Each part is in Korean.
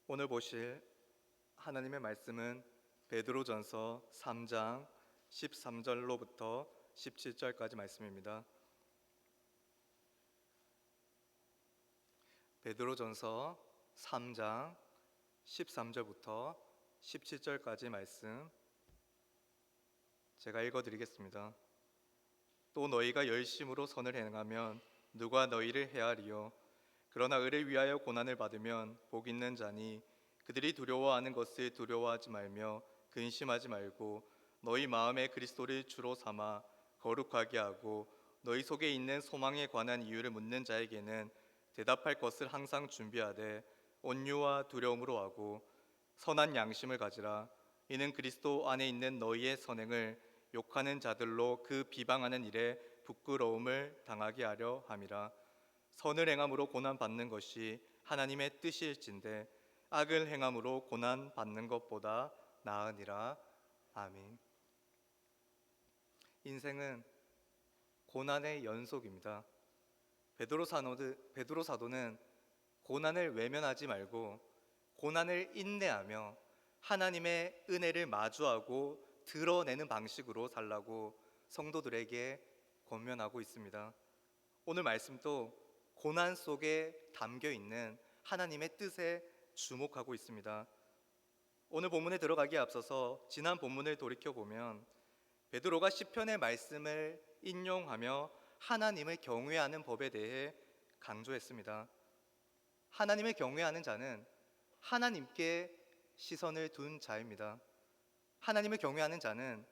오늘 보실 하나님의 말씀은 베드로전서 3장 13절로부터 17절까지 말씀입니다. 베드로전서 3장 13절부터 17절까지 말씀 제가 읽어드리겠습니다. 또 너희가 열심으로 선을 행하면 누가 너희를 헤아리요? 그러나 의를 위하여 고난을 받으면 복 있는 자니 그들이 두려워하는 것을 두려워하지 말며 근심하지 말고 너희 마음에 그리스도를 주로 삼아 거룩하게 하고 너희 속에 있는 소망에 관한 이유를 묻는 자에게는 대답할 것을 항상 준비하되 온유와 두려움으로 하고 선한 양심을 가지라. 이는 그리스도 안에 있는 너희의 선행을 욕하는 자들로 그 비방하는 일에 부끄러움을 당하게 하려 함이라. 선을 행함으로 고난 받는 것이 하나님의 뜻일진데 악을 행함으로 고난 받는 것보다 나으니라. 아멘. 인생은 고난의 연속입니다. 베드로 사도는 고난을 외면하지 말고 고난을 인내하며 하나님의 은혜를 마주하고 드러내는 방식으로 살라고 성도들에게 권면하고 있습니다. 오늘 말씀도 고난 속에 담겨 있는 하나님의 뜻에 주목하고 있습니다. 오늘 본문에 들어가기에 앞서서 지난 본문을 돌이켜보면 베드로가 시편의 말씀을 인용하며 하나님을 경외하는 법에 대해 강조했습니다. 하나님을 경외하는 자는 하나님께 시선을 둔 자입니다. 하나님을 경외하는 자는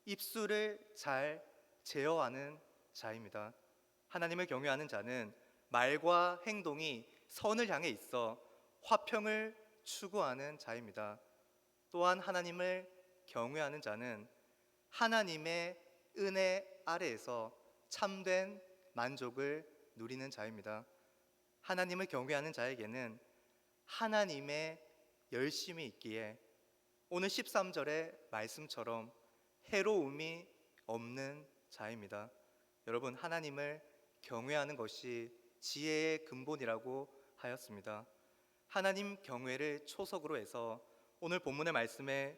입술을 잘 제어하는 자입니다. 하나님을 경외하는 자는 말과 행동이 선을 향해 있어 화평을 추구하는 자입니다. 또한 하나님을 경외하는 자는 하나님의 은혜 아래에서 참된 만족을 누리는 자입니다. 하나님을 경외하는 자에게는 하나님의 열심이 있기에 오늘 13절의 말씀처럼 해로움이 없는 자입니다. 여러분, 하나님을 경외하는 것이 지혜의 근본이라고 하였습니다. 하나님 경외를 초석으로 해서 오늘 본문의 말씀에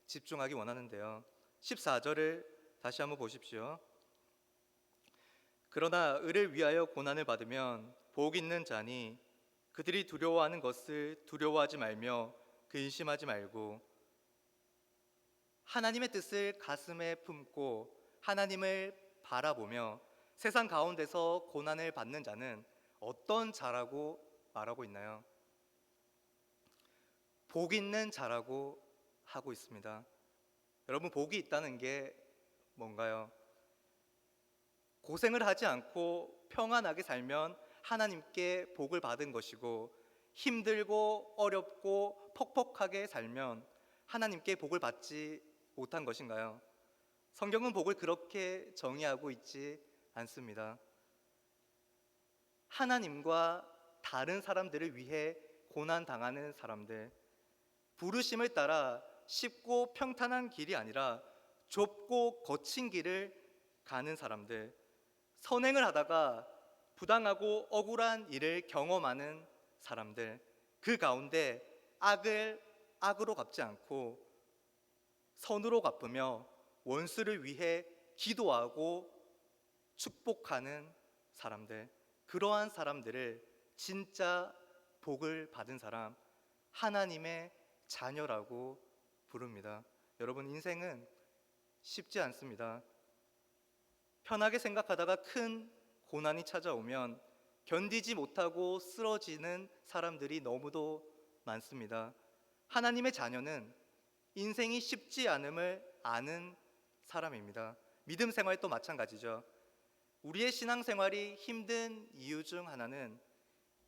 집중하기 원하는데요. 14절을 다시 한번 보십시오. 그러나 의를 위하여 고난을 받으면 복 있는 자니 그들이 두려워하는 것을 두려워하지 말며 근심하지 말고 하나님의 뜻을 가슴에 품고 하나님을 바라보며 세상 가운데서 고난을 받는 자는 어떤 자라고 말하고 있나요? 복 있는 자라고 하고 있습니다. 여러분, 복이 있다는 게 뭔가요? 고생을 하지 않고 평안하게 살면 하나님께 복을 받은 것이고, 힘들고 어렵고 퍽퍽하게 살면 하나님께 복을 받지 못한 것인가요? 성경은 복을 그렇게 정의하고 있지 않습니다. 하나님과 다른 사람들을 위해 고난당하는 사람들, 부르심을 따라 쉽고 평탄한 길이 아니라 좁고 거친 길을 가는 사람들, 선행을 하다가 부당하고 억울한 일을 경험하는 사람들, 그 가운데 악을 악으로 갚지 않고 선으로 갚으며 원수를 위해 기도하고 축복하는 사람들, 그러한 사람들을 진짜 복을 받은 사람, 하나님의 자녀라고 부릅니다. 여러분, 인생은 쉽지 않습니다. 편하게 생각하다가 큰 고난이 찾아오면 견디지 못하고 쓰러지는 사람들이 너무도 많습니다. 하나님의 자녀는 인생이 쉽지 않음을 아는 사람입니다. 믿음 생활도 마찬가지죠. 우리의 신앙생활이 힘든 이유 중 하나는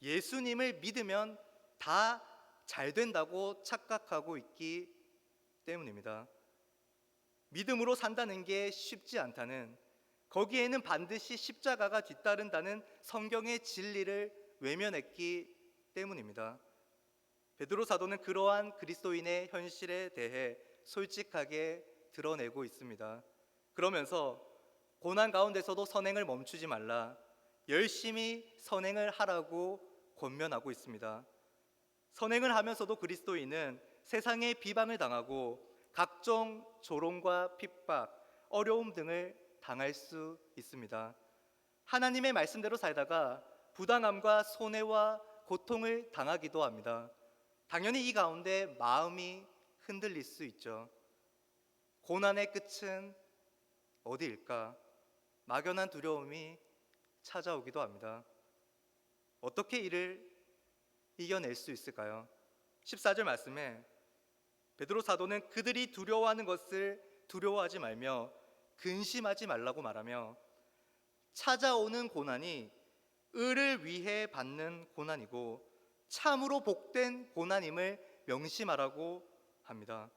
예수님을 믿으면 다 잘 된다고 착각하고 있기 때문입니다. 믿음으로 산다는 게 쉽지 않다는, 거기에는 반드시 십자가가 뒤따른다는 성경의 진리를 외면했기 때문입니다. 베드로 사도는 그러한 그리스도인의 현실에 대해 솔직하게 드러내고 있습니다. 그러면서 고난 가운데서도 선행을 멈추지 말라, 열심히 선행을 하라고 권면하고 있습니다. 선행을 하면서도 그리스도인은 세상의 비방을 당하고 각종 조롱과 핍박, 어려움 등을 당할 수 있습니다. 하나님의 말씀대로 살다가 부당함과 손해와 고통을 당하기도 합니다. 당연히 이 가운데 마음이 흔들릴 수 있죠. 고난의 끝은 어디일까? 막연한 두려움이 찾아오기도 합니다. 어떻게 이를 이겨낼 수 있을까요? 14절 말씀에 베드로 사도는 그들이 두려워하는 것을 두려워하지 말며 근심하지 말라고 말하며, 찾아오는 고난이 의를 위해 받는 고난이고 참으로 복된 고난임을 명심하라고 합니다.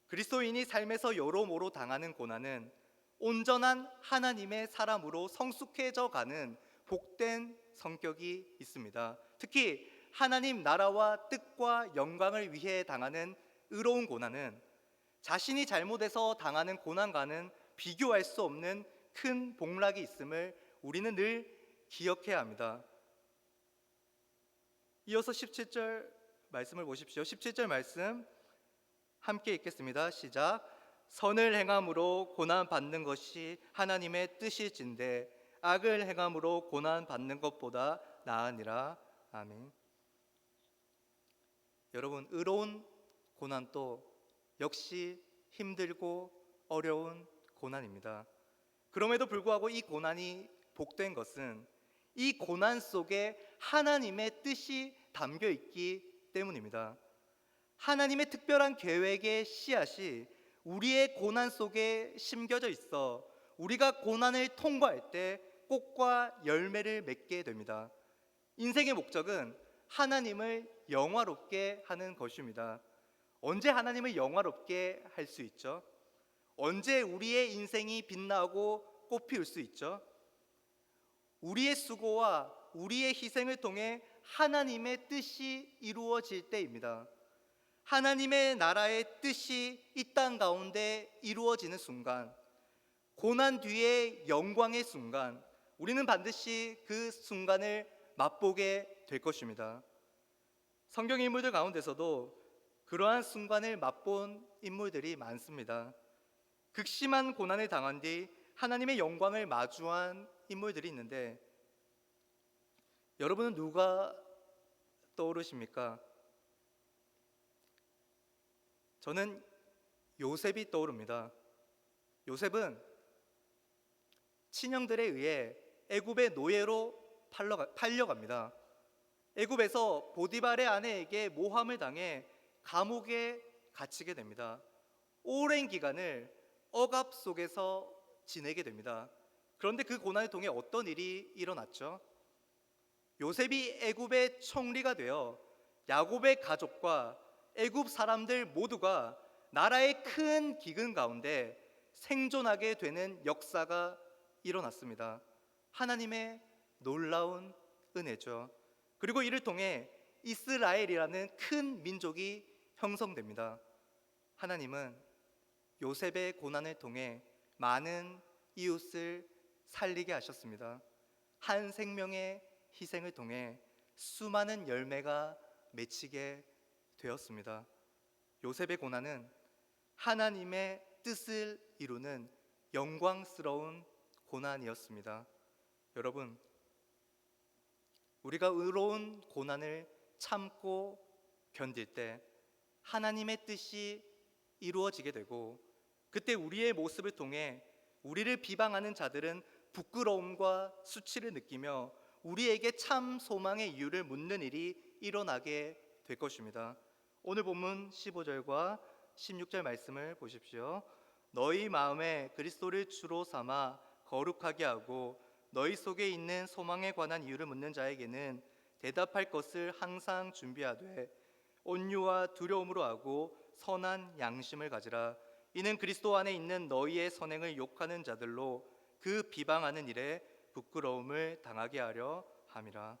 그리스도인이 삶에서 여러모로 당하는 고난은 온전한 하나님의 사람으로 성숙해져 가는 복된 성격이 있습니다. 특히 하나님 나라와 뜻과 영광을 위해 당하는 의로운 고난은 자신이 잘못해서 당하는 고난과는 비교할 수 없는 큰 복락이 있음을 우리는 늘 기억해야 합니다. 이어서 17절 말씀을 보십시오. 17절 말씀 함께 읽겠습니다. 시작. 선을 행함으로 고난 받는 것이 하나님의 뜻이진대 악을 행함으로 고난 받는 것보다 나으니라. 아멘. 여러분, 의로운 고난도 역시 힘들고 어려운 고난입니다. 그럼에도 불구하고 이 고난이 복된 것은 이 고난 속에 하나님의 뜻이 담겨 있기 때문입니다. 하나님의 특별한 계획의 씨앗이 우리의 고난 속에 심겨져 있어 우리가 고난을 통과할 때 꽃과 열매를 맺게 됩니다. 인생의 목적은 하나님을 영화롭게 하는 것입니다. 언제 하나님을 영화롭게 할 수 있죠? 언제 우리의 인생이 빛나고 꽃피울 수 있죠? 우리의 수고와 우리의 희생을 통해 하나님의 뜻이 이루어질 때입니다. 하나님의 나라의 뜻이 이 땅 가운데 이루어지는 순간, 고난 뒤의 영광의 순간, 우리는 반드시 그 순간을 맛보게 될 것입니다. 성경 인물들 가운데서도 그러한 순간을 맛본 인물들이 많습니다. 극심한 고난을 당한 뒤 하나님의 영광을 마주한 인물들이 있는데, 여러분은 누가 떠오르십니까? 저는 요셉이 떠오릅니다. 요셉은 친형들에 의해 애굽의 노예로 팔려갑니다. 애굽에서 보디발의 아내에게 모함을 당해 감옥에 갇히게 됩니다. 오랜 기간을 억압 속에서 지내게 됩니다. 그런데 그 고난을 통해 어떤 일이 일어났죠? 요셉이 애굽의 총리가 되어 야곱의 가족과 애굽 사람들 모두가 나라의 큰 기근 가운데 생존하게 되는 역사가 일어났습니다. 하나님의 놀라운 은혜죠. 그리고 이를 통해 이스라엘이라는 큰 민족이 형성됩니다. 하나님은 요셉의 고난을 통해 많은 이웃을 살리게 하셨습니다. 한 생명의 희생을 통해 수많은 열매가 맺히게 되었습니다. 요셉의 고난은 하나님의 뜻을 이루는 영광스러운 고난이었습니다. 여러분, 우리가 의로운 고난을 참고 견딜 때 하나님의 뜻이 이루어지게 되고, 그때 우리의 모습을 통해 우리를 비방하는 자들은 부끄러움과 수치를 느끼며 우리에게 참 소망의 이유를 묻는 일이 일어나게 될 것입니다. 오늘 본문 15절과 16절 말씀을 보십시오. 너희 마음에 그리스도를 주로 삼아 거룩하게 하고 너희 속에 있는 소망에 관한 이유를 묻는 자에게는 대답할 것을 항상 준비하되 온유와 두려움으로 하고 선한 양심을 가지라. 이는 그리스도 안에 있는 너희의 선행을 욕하는 자들로 그 비방하는 일에 부끄러움을 당하게 하려 함이라.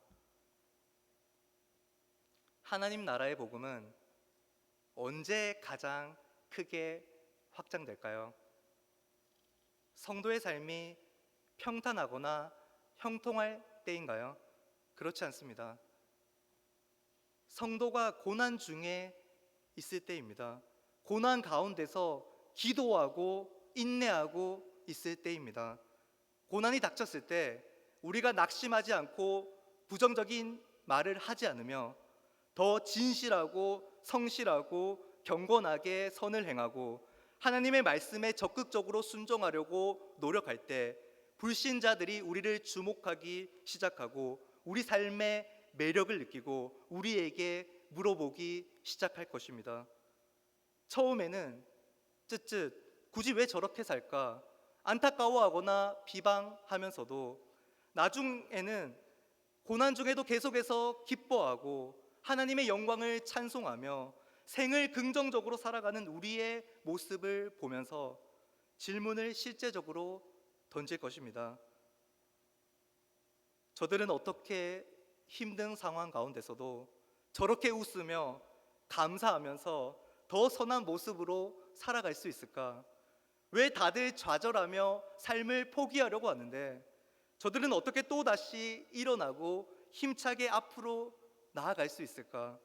하나님 나라의 복음은 언제 가장 크게 확장될까요? 성도의 삶이 평탄하거나 형통할 때인가요? 그렇지 않습니다. 성도가 고난 중에 있을 때입니다. 고난 가운데서 기도하고 인내하고 있을 때입니다. 고난이 닥쳤을 때 우리가 낙심하지 않고 부정적인 말을 하지 않으며 더 진실하고 성실하고 경건하게 선을 행하고 하나님의 말씀에 적극적으로 순종하려고 노력할 때 불신자들이 우리를 주목하기 시작하고 우리 삶의 매력을 느끼고 우리에게 물어보기 시작할 것입니다. 처음에는 쯧쯧 굳이 왜 저렇게 살까 안타까워하거나 비방하면서도 나중에는 고난 중에도 계속해서 기뻐하고 하나님의 영광을 찬송하며 생을 긍정적으로 살아가는 우리의 모습을 보면서 질문을 실제적으로 던질 것입니다. 저들은 어떻게 힘든 상황 가운데서도 저렇게 웃으며 감사하면서 더 선한 모습으로 살아갈 수 있을까? 왜 다들 좌절하며 삶을 포기하려고 하는데 저들은 어떻게 또다시 일어나고 힘차게 앞으로 나아갈 수 있을까?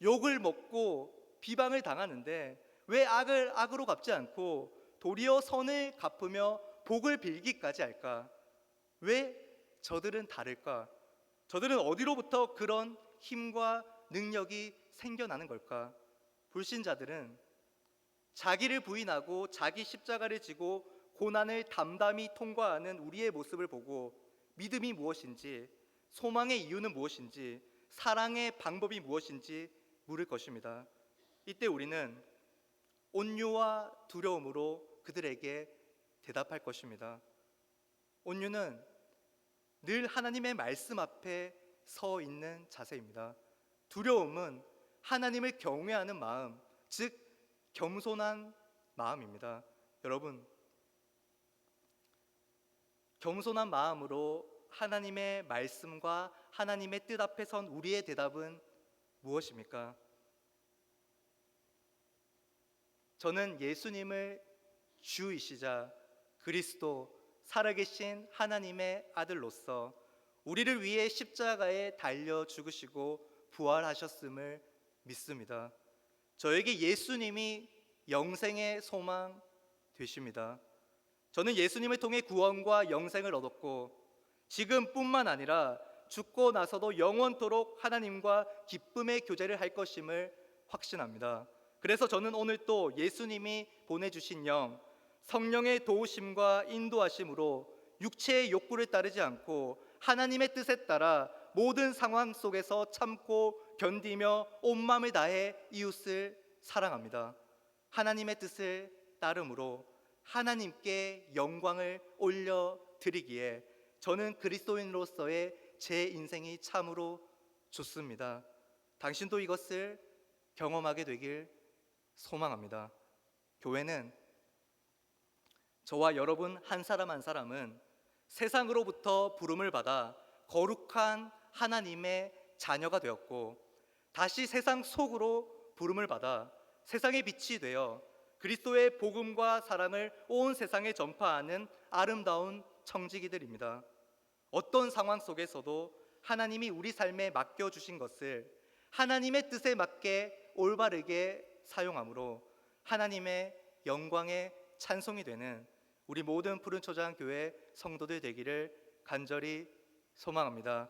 욕을 먹고 비방을 당하는데 왜 악을 악으로 갚지 않고 도리어 선을 갚으며 복을 빌기까지 할까? 왜 저들은 다를까? 저들은 어디로부터 그런 힘과 능력이 생겨나는 걸까? 불신자들은 자기를 부인하고 자기 십자가를 지고 고난을 담담히 통과하는 우리의 모습을 보고 믿음이 무엇인지, 소망의 이유는 무엇인지, 사랑의 방법이 무엇인지 물을 것입니다. 이때 우리는 온유와 두려움으로 그들에게 대답할 것입니다. 온유는 늘 하나님의 말씀 앞에 서 있는 자세입니다. 두려움은 하나님을 경외하는 마음, 즉 겸손한 마음입니다. 여러분, 겸손한 마음으로 하나님의 말씀과 하나님의 뜻 앞에 선 우리의 대답은 무엇입니까? 저는 예수님을 주이시자 그리스도 살아계신 하나님의 아들로서 우리를 위해 십자가에 달려 죽으시고 부활하셨음을 믿습니다. 저에게 예수님이 영생의 소망 되십니다. 저는 예수님을 통해 구원과 영생을 얻었고 지금뿐만 아니라 죽고 나서도 영원토록 하나님과 기쁨의 교제를 할 것임을 확신합니다. 그래서 저는 오늘 또 예수님이 보내주신 영, 성령의 도우심과 인도하심으로 육체의 욕구를 따르지 않고 하나님의 뜻에 따라 모든 상황 속에서 참고 견디며 온 마음을 다해 이웃을 사랑합니다. 하나님의 뜻을 따름으로 하나님께 영광을 올려드리기에 저는 그리스도인으로서의 제 인생이 참으로 좋습니다. 당신도 이것을 경험하게 되길 소망합니다. 교회는 저와 여러분 한 사람 한 사람은 세상으로부터 부름을 받아 거룩한 하나님의 자녀가 되었고 다시 세상 속으로 부름을 받아 세상의 빛이 되어 그리스도의 복음과 사랑을 온 세상에 전파하는 아름다운 청지기들입니다. 어떤 상황 속에서도 하나님이 우리 삶에 맡겨주신 것을 하나님의 뜻에 맞게 올바르게 사용함으로 하나님의 영광의 찬송이 되는 우리 모든 푸른초장 교회 성도들 되기를 간절히 소망합니다.